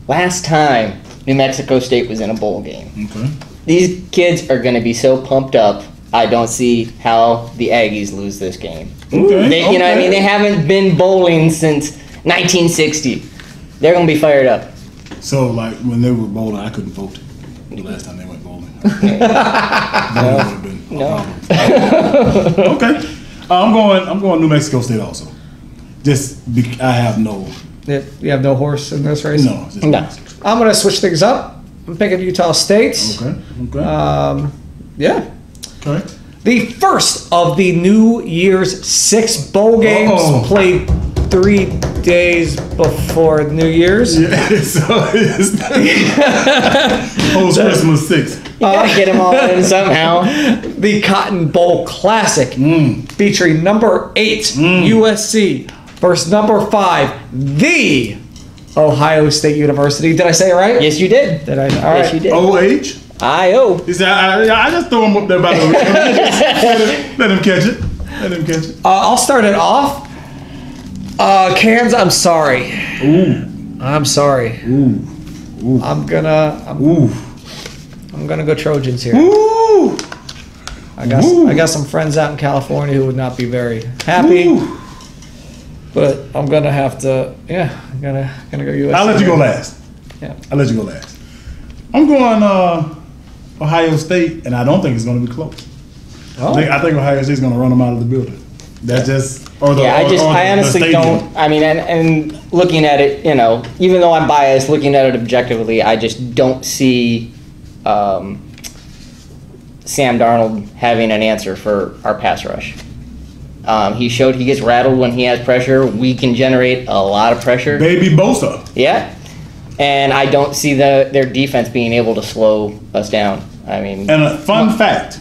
Speaker 2: Last time New Mexico State was in a bowl game.
Speaker 3: Okay.
Speaker 2: These kids are going to be so pumped up. I don't see how the Aggies lose this game.
Speaker 3: Okay.
Speaker 2: You know what I mean? They haven't been bowling since 1960. They're going to be fired up.
Speaker 3: So, like, when they were bowling, I couldn't vote the last time they went bowling.
Speaker 2: No.
Speaker 3: Okay. I'm going New Mexico State also. I have no.
Speaker 1: You have no horse in this race?
Speaker 3: No. Just
Speaker 2: No.
Speaker 1: I'm going to switch things up. I'm picking Utah State.
Speaker 3: Okay.
Speaker 1: Yeah.
Speaker 3: Okay.
Speaker 1: The first of the New Year's 6 bowl games played 3 days before New Year's.
Speaker 3: Yeah, so it's post Christmas 6.
Speaker 2: You got to get them all in somehow.
Speaker 1: The Cotton Bowl Classic featuring number 8 USC versus number 5 the Ohio State University. Did I say it right?
Speaker 2: Yes, you did.
Speaker 1: Did I? All
Speaker 2: Yes,
Speaker 1: right.
Speaker 2: you did.
Speaker 3: OH?
Speaker 2: I-O.
Speaker 3: He said, I just throw him up there by the way. Let him catch it.
Speaker 1: I'll start it off. Cans, I'm sorry.
Speaker 3: Ooh.
Speaker 1: I'm sorry.
Speaker 3: Ooh.
Speaker 1: I'm gonna go Trojans here.
Speaker 3: Ooh.
Speaker 1: I got some friends out in California who would not be very happy.
Speaker 3: Ooh.
Speaker 1: But I'm gonna have to. Yeah, I'm gonna go USC.
Speaker 3: I'll let you go last.
Speaker 1: Yeah.
Speaker 3: I'll let you go last. I'm going Ohio State, and I don't think it's going to be close.
Speaker 1: Oh.
Speaker 3: I think Ohio State's going to run them out of the building. That's just.
Speaker 2: I honestly don't. I mean, and looking at it, you know, even though I'm biased, looking at it objectively, I just don't see Sam Darnold having an answer for our pass rush. He showed he gets rattled when he has pressure. We can generate a lot of pressure.
Speaker 3: Baby Bosa.
Speaker 2: Yeah. And I don't see their defense being able to slow us down. I mean.
Speaker 3: And a fun fact.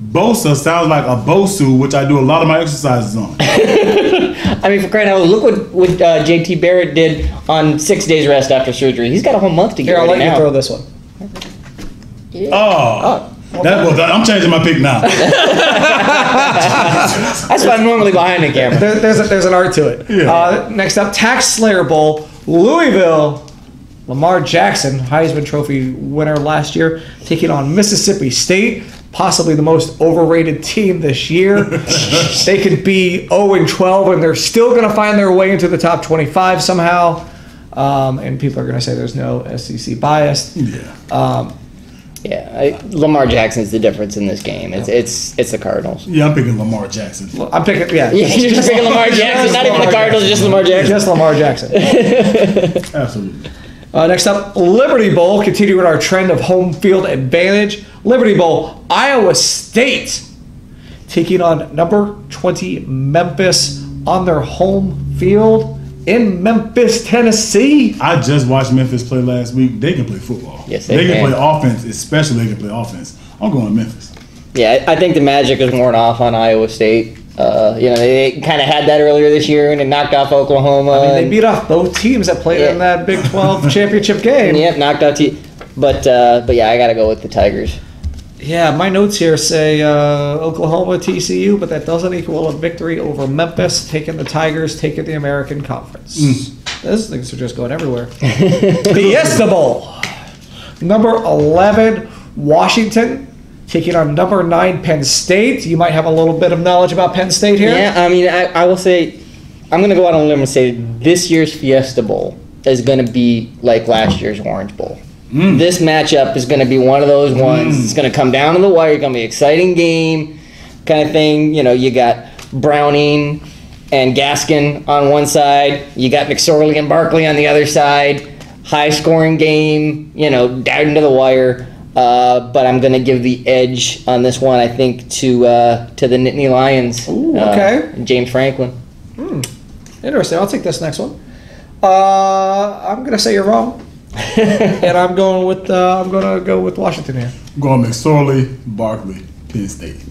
Speaker 3: Bosa sounds like a Bosu, which I do a lot of my exercises on.
Speaker 2: I mean, for crying out loud, look what JT Barrett did on 6 days rest after surgery. He's got a whole month to get
Speaker 1: Here, I'll
Speaker 2: ready
Speaker 1: let
Speaker 2: now.
Speaker 1: you throw this one.
Speaker 2: Yeah.
Speaker 3: Oh. I'm changing my pick now.
Speaker 2: That's why I'm normally behind the camera.
Speaker 1: There's an art to it.
Speaker 3: Yeah.
Speaker 1: Next up, Tax Slayer Bowl, Louisville. Lamar Jackson, Heisman Trophy winner last year, taking on Mississippi State, possibly the most overrated team this year. They could be 0-12, and they're still going to find their way into the top 25 somehow. And people are going to say there's no SEC bias.
Speaker 3: Yeah.
Speaker 2: Lamar Jackson's the difference in this game. It's the Cardinals.
Speaker 3: Yeah, I'm picking Lamar Jackson.
Speaker 1: I'm picking, yeah.
Speaker 2: You're just picking Lamar Jackson, not even the Cardinals, just Lamar Jackson.
Speaker 1: Just Lamar Jackson.
Speaker 3: Absolutely.
Speaker 1: Next up, Liberty Bowl, continuing our trend of home field advantage. Liberty Bowl, Iowa State, taking on number 20 Memphis on their home field in Memphis, Tennessee.
Speaker 3: I just watched Memphis play last week. They can play football.
Speaker 2: Yes,
Speaker 3: they
Speaker 2: they
Speaker 3: can
Speaker 2: can.
Speaker 3: play offense, especially they can play offense. I'm going Memphis.
Speaker 2: Yeah, I think the magic is worn off on Iowa State. They kind of had that earlier this year and they knocked off Oklahoma.
Speaker 1: I mean, they beat off both teams that played in that Big 12 championship game.
Speaker 2: Yep, knocked out But yeah, I got to go with the Tigers.
Speaker 1: Yeah, my notes here say Oklahoma, TCU, but that doesn't equal a victory over Memphis, taking the Tigers, taking the American Conference. Those things are just going everywhere. Fiesta Bowl. Number 11, Washington, taking on number 9, Penn State. You might have a little bit of knowledge about Penn State here.
Speaker 2: Yeah, I mean, I will say, I'm going to go out on a limb and say this year's Fiesta Bowl is going to be like last year's Orange Bowl. This matchup is going to be one of those ones. It's going to come down to the wire. It's going to be an exciting game kind of thing. You know, you got Browning and Gaskin on one side. You got McSorley and Barkley on the other side. High-scoring game, down to the wire. But I'm going to give the edge on this one, I think, to the Nittany Lions.
Speaker 1: Ooh, okay.
Speaker 2: James Franklin.
Speaker 1: Interesting. I'll take this next one. I'm going to say you're wrong. And I'm going to go with Washington here.
Speaker 3: I'm going McSorley, Barkley, Penn State.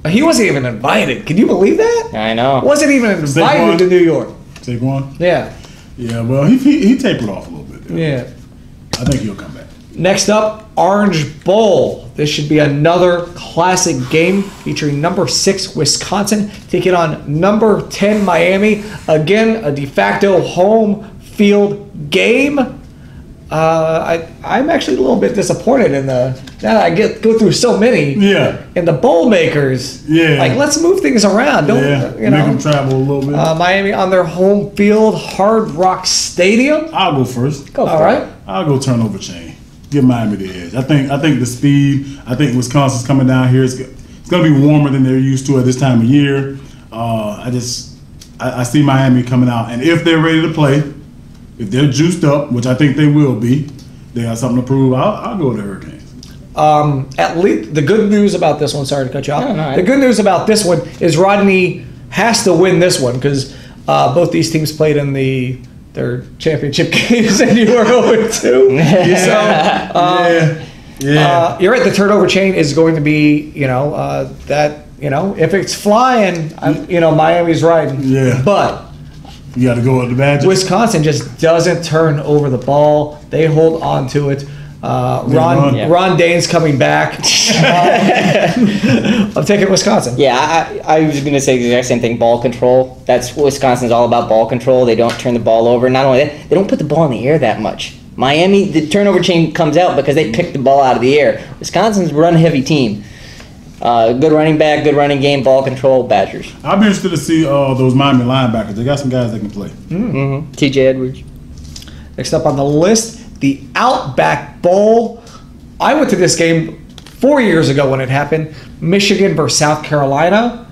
Speaker 1: He wasn't even invited. Can you believe that?
Speaker 2: I know.
Speaker 1: Wasn't even invited to New York.
Speaker 3: Saquon?
Speaker 1: Yeah.
Speaker 3: Yeah, well, he tapered off a little bit there.
Speaker 1: Yeah.
Speaker 3: I think he'll come back.
Speaker 1: Next up, Orange Bowl. This should be another classic game featuring number 6 Wisconsin taking on number 10 Miami. Again, a de facto home field game. I'm actually a little bit disappointed in now that I go through so many.
Speaker 3: Yeah.
Speaker 1: And the bowl makers.
Speaker 3: Yeah.
Speaker 1: Like, let's move things around. Don't
Speaker 3: Make them travel a little bit.
Speaker 1: Miami on their home field, Hard Rock Stadium.
Speaker 3: I'll go first.
Speaker 1: All right.
Speaker 3: I'll go turnover chain. Give Miami the edge. I think the speed. I think Wisconsin's coming down here. It's going to be warmer than they're used to at this time of year. I see Miami coming out, and if they're ready to play, if they're juiced up, which I think they will be, they got something to prove. I'll go with the Hurricanes.
Speaker 1: At least the good news about this one. Sorry to cut you off.
Speaker 2: No,
Speaker 1: the good news about this one is Rodney has to win this one because both these teams played in their championship games, and you were 0-2. You're right. The turnover chain is going to be, if it's flying, Miami's riding.
Speaker 3: Yeah.
Speaker 1: But
Speaker 3: you got to go with the Badgers.
Speaker 1: Wisconsin just doesn't turn over the ball. They hold on to it. Ron Dane's coming back. I'm taking Wisconsin.
Speaker 2: Yeah, I was going to say the exact same thing. Ball control. That's what Wisconsin's all about. Ball control. They don't turn the ball over. Not only that, they don't put the ball in the air that much. Miami, the turnover chain comes out because they pick the ball out of the air. Wisconsin's a run-heavy team. Good running back, good running game, ball control, Badgers.
Speaker 3: I'll be interested to see those Miami linebackers. They got some guys that can play.
Speaker 2: Mm-hmm. T.J. Edwards.
Speaker 1: Next up on the list, the Outback Bowl. I went to this game 4 years ago when it happened. Michigan versus South Carolina.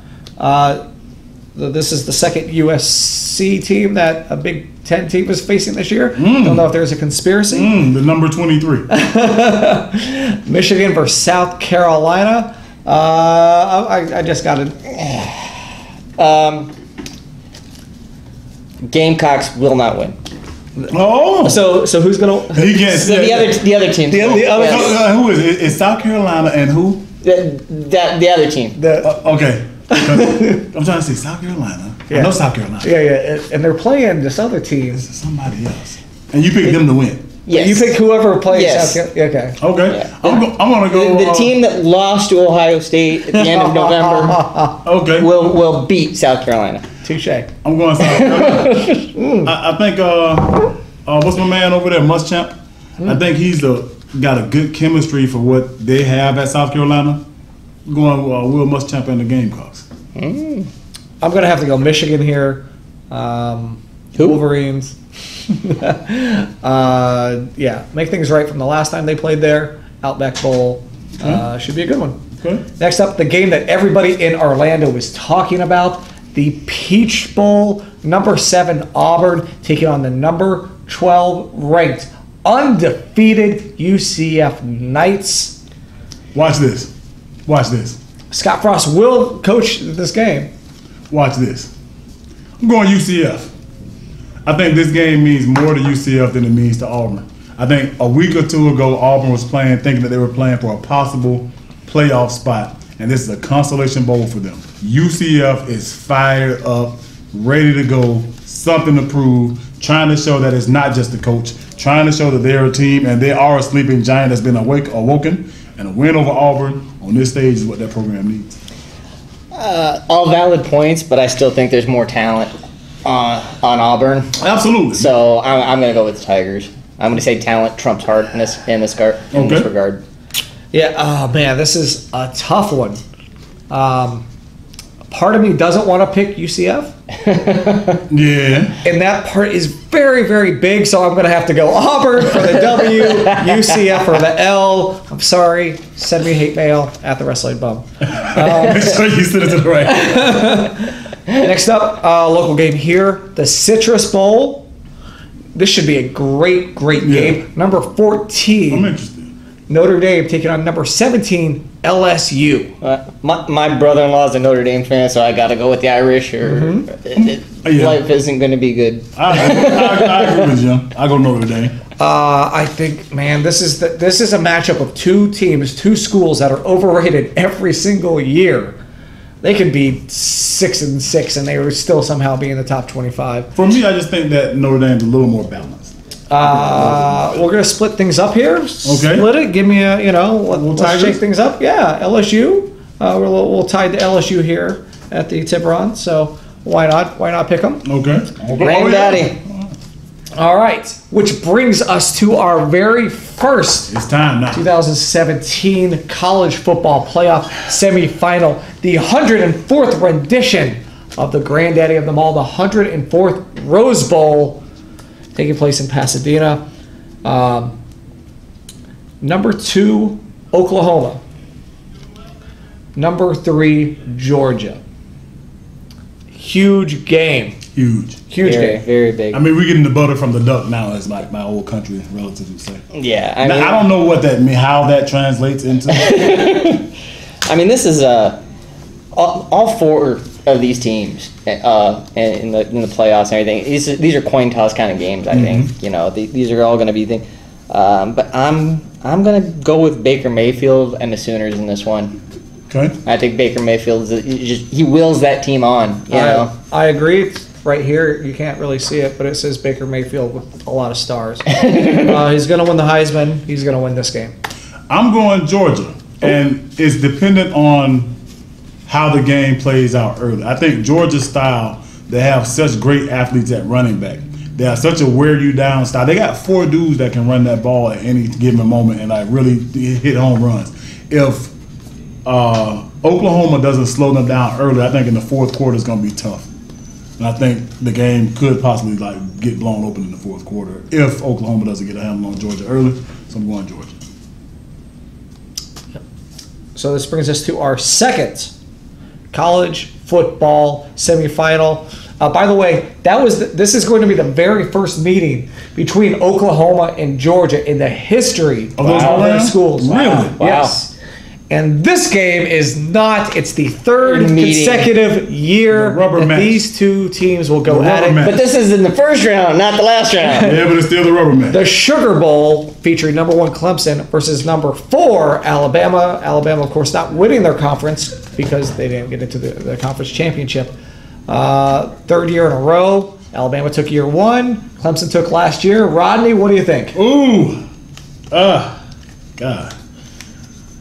Speaker 1: This is the second USC team that a Big Ten team is facing this year. Don't know if there's a conspiracy.
Speaker 3: The number 23.
Speaker 1: Michigan versus South Carolina. I just got it.
Speaker 2: Gamecocks will not win.
Speaker 3: Oh,
Speaker 1: so who's gonna?
Speaker 3: he gets
Speaker 2: The other team.
Speaker 3: Who is it? It's South Carolina and who?
Speaker 2: The other team.
Speaker 3: Okay. I'm trying to say South Carolina.
Speaker 1: Yeah.
Speaker 3: I know South Carolina.
Speaker 1: Yeah, and they're playing this other team.
Speaker 3: It's somebody else. And you picked them to win.
Speaker 1: Yes. You pick whoever plays
Speaker 2: Yes.
Speaker 1: South Carolina. Okay.
Speaker 2: Yeah.
Speaker 3: I'm gonna go.
Speaker 2: The team that lost to Ohio State at the end of November will beat South Carolina.
Speaker 1: Touche.
Speaker 3: I'm going South Carolina. I think what's my man over there, Muschamp? I think he's got a good chemistry for what they have at South Carolina. I'm going Will Muschamp and the Gamecocks.
Speaker 1: I'm gonna have to go Michigan here. Wolverines. Make things right from the last time they played there. Outback Bowl should be a good one.
Speaker 3: Okay.
Speaker 1: Next up, the game that everybody in Orlando was talking about, the Peach Bowl. Number 7 Auburn taking on the number 12 ranked undefeated UCF Knights.
Speaker 3: Watch this.
Speaker 1: Scott Frost will coach this game.
Speaker 3: Watch this. I'm going UCF. I think this game means more to UCF than it means to Auburn. I think a week or two ago, Auburn was thinking that they were playing for a possible playoff spot, and this is a consolation bowl for them. UCF is fired up, ready to go, something to prove, trying to show that it's not just the coach, trying to show that they're a team and they are a sleeping giant that's been awoken, and a win over Auburn on this stage is what that program needs.
Speaker 2: All valid points, but I still think there's more talent on Auburn.
Speaker 3: Absolutely.
Speaker 2: So I'm going to go with the Tigers. I'm going to say talent trumps heart in this regard.
Speaker 1: Yeah. Oh man, this is a tough one. Part of me doesn't want to pick UCF.
Speaker 3: Yeah.
Speaker 1: And that part is very, very big, so I'm going to have to go Auburn for the W, UCF for the L. I'm sorry. Send me hate mail at the Wrestling Bum.
Speaker 3: Make sure you send it to the right.
Speaker 1: Next up, local game here, the Citrus Bowl. This should be a great game. Number 14.
Speaker 3: I'm interested.
Speaker 1: Notre Dame taking on number 17, LSU.
Speaker 2: My brother-in-law is a Notre Dame fan, so I got to go with the Irish. Life isn't going to be good.
Speaker 3: I agree with you. I go Notre Dame.
Speaker 1: I think, man, this is a matchup of two teams, two schools that are overrated every single year. They could be 6-6, and they would still somehow be in the top 25.
Speaker 3: For me, I just think that Notre Dame's a little more balanced.
Speaker 1: We're gonna split things up here.
Speaker 3: Okay.
Speaker 1: Split it. Give me a, let's shake things up. Yeah, LSU. We'll tie the LSU here at the Tiburon. So why not? Why not pick them?
Speaker 3: Okay.
Speaker 2: Granddaddy.
Speaker 1: All right, which brings us to our very first
Speaker 3: It's time now.
Speaker 1: 2017 college football playoff semifinal, the 104th rendition of the granddaddy of them all, the 104th Rose Bowl, taking place in Pasadena. Number 2, Oklahoma. Number 3, Georgia. Huge game.
Speaker 3: Huge.
Speaker 1: Huge game.
Speaker 2: Very big.
Speaker 3: I mean, we're getting the butter from the duck now, as my old country relatives would say.
Speaker 2: Yeah.
Speaker 3: I don't know what that means, how that translates into.
Speaker 2: I mean, this is all 4 of these teams in the playoffs and everything. These are coin toss kind of games. I think these are all going to be things. But I'm going to go with Baker Mayfield and the Sooners in this one.
Speaker 3: Okay.
Speaker 2: I think Baker Mayfield he wills that team on. You know.
Speaker 1: I agree. It's right here, you can't really see it, but it says Baker Mayfield with a lot of stars. He's going to win the Heisman. He's going to win this game.
Speaker 3: I'm going Georgia, and it's dependent on how the game plays out early. I think Georgia's style, they have such great athletes at running back. They have such a wear you down style. They got 4 dudes that can run that ball at any given moment and really hit home runs. If Oklahoma doesn't slow them down early, I think in the 4th quarter it's going to be tough. And I think the game could possibly get blown open in the 4th quarter if Oklahoma doesn't get a handle on Georgia early. So I'm going Georgia.
Speaker 1: So this brings us to our second college football semifinal. By the way, this is going to be the very first meeting between Oklahoma and Georgia in the history of their schools.
Speaker 3: Really?
Speaker 1: Wow. Yes. And this game is not, it's the 3rd consecutive year that these 2 teams will go at it.
Speaker 2: But this is in the first round, not the last round.
Speaker 3: Yeah, but it's still the rubber match.
Speaker 1: The Sugar Bowl featuring number 1 Clemson versus number 4 Alabama. Alabama, of course, not winning their conference because they didn't get into the conference championship. 3rd year in a row. Alabama took year 1. Clemson took last year. Rodney, what do you think?
Speaker 3: Ooh. God.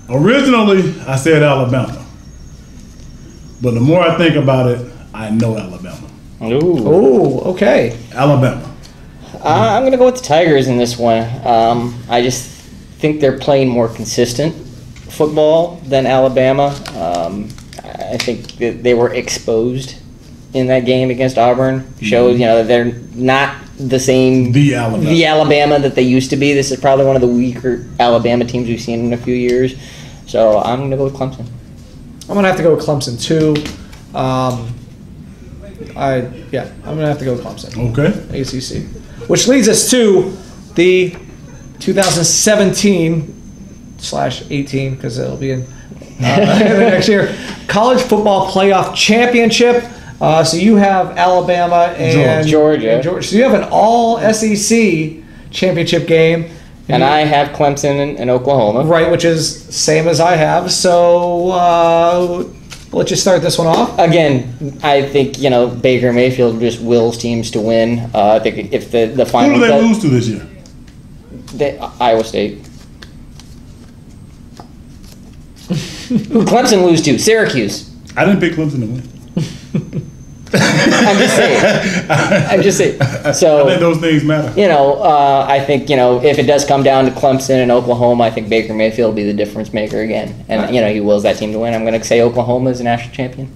Speaker 3: Originally, I said Alabama. But the more I think about it, I know Alabama.
Speaker 1: Ooh, okay.
Speaker 3: Alabama.
Speaker 2: I'm going to go with the Tigers in this one. I just think they're playing more consistent football than Alabama. I think that they were exposed in that game against Auburn. Shows, that they're not the same the Alabama that they used to be. This is probably one of the weaker Alabama teams we've seen in a few years. So I'm going to go with Clemson.
Speaker 1: I'm going to have to go with Clemson too. I'm going to have to go with Clemson.
Speaker 3: Okay.
Speaker 1: ACC. Which leads us to the 2017/18, because it'll be in the next year, College Football Playoff Championship. So you have Alabama and
Speaker 2: Georgia.
Speaker 1: So you have an all SEC championship game.
Speaker 2: And I have Clemson and Oklahoma.
Speaker 1: Right, which is same as I have. So let's just start this one off.
Speaker 2: Again, I think, Baker Mayfield just wills teams to win. I think if the final...
Speaker 3: Who do they lose to this year?
Speaker 2: Iowa State. Who Clemson lose to? Syracuse.
Speaker 3: I didn't pick Clemson to win.
Speaker 2: I'm just saying. So
Speaker 3: I think those things matter.
Speaker 2: I think if it does come down to Clemson and Oklahoma, I think Baker Mayfield will be the difference maker again, and he wills that team to win. I'm going to say Oklahoma is a national champion.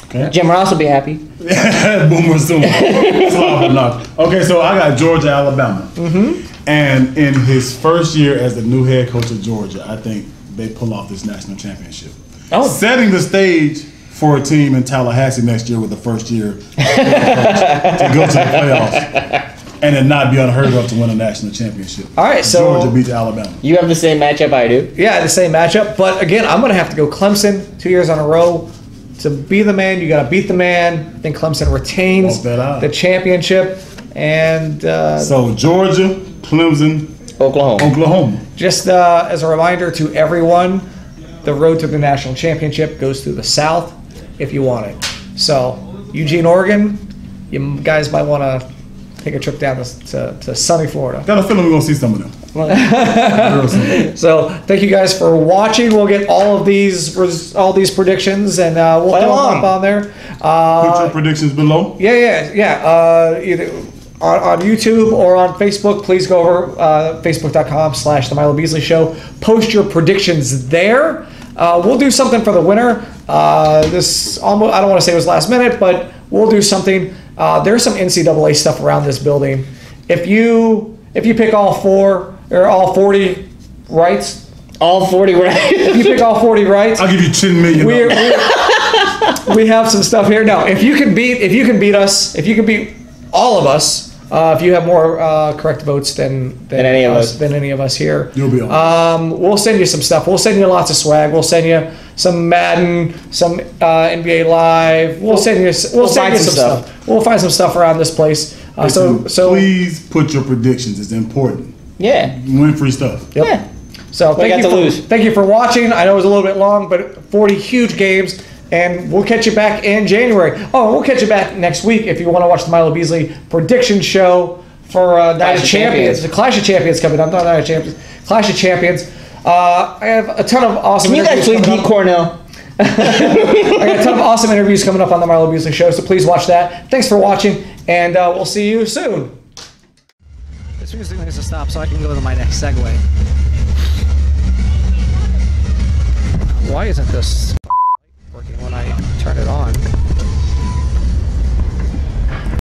Speaker 2: Okay. Jim Ross will be happy.
Speaker 3: Boomer Sooner. Okay, so I got Georgia, Alabama, and in his first year as the new head coach of Georgia, I think they pull off this national championship, setting the stage for a team in Tallahassee next year with the first year to go to the playoffs and then not be unheard of to win a national championship.
Speaker 1: All right, so
Speaker 3: Georgia beats Alabama.
Speaker 2: You have the same matchup I do.
Speaker 1: Yeah, the same matchup. But again, I'm going to have to go Clemson 2 years in a row. To be the man, you got to beat the man. I think Clemson retains the championship. And
Speaker 3: so Georgia, Clemson, Oklahoma.
Speaker 1: Just as a reminder to everyone, the road to the national championship goes through the South if you want it. So Eugene, Oregon, you guys might want to take a trip down to sunny Florida.
Speaker 3: Got a feeling we're going to see some of them.
Speaker 1: So thank you guys for watching. We'll get all these predictions and we'll throw them up on there.
Speaker 3: Put your predictions below.
Speaker 1: Yeah. Either on YouTube or on Facebook, please go over facebook.com/The Milo Beasley Show. Post your predictions there. We'll do something for the winner. This almost, I don't want to say it was last minute, but we'll do something. There's some NCAA stuff around this building. If you pick all 4 or all 40 rights,
Speaker 2: all 40 right.
Speaker 1: if you pick all 40 rights,
Speaker 3: I'll give you $10 million.
Speaker 1: We have some stuff here. Now, if you can beat us, if you can beat all of us, if you have more correct votes than any of us here,
Speaker 3: you'll be on.
Speaker 1: We'll send you some stuff. We'll send you lots of swag. We'll send you some Madden, some NBA Live. We'll send you some stuff. We'll find some stuff around this place. So
Speaker 3: please put your predictions. It's important.
Speaker 2: Yeah.
Speaker 3: Win free stuff.
Speaker 1: Yep.
Speaker 2: Yeah.
Speaker 1: So thank you for watching. I know it was a little bit long, but 40 huge games. And we'll catch you back in January. Oh, we'll catch you back next week if you want to watch the Milo Beasley prediction show for Night of Champions. The Clash of Champions coming up. Not Night of Champions. Clash of Champions. I have a ton of awesome interviews.
Speaker 2: Can you guys please beat Cornell?
Speaker 1: I got a ton of awesome interviews coming up on the Milo Beasley Show, so please watch that. Thanks for watching, and we'll see you soon. This music needs to stop so I can go to my next segue. Why isn't this...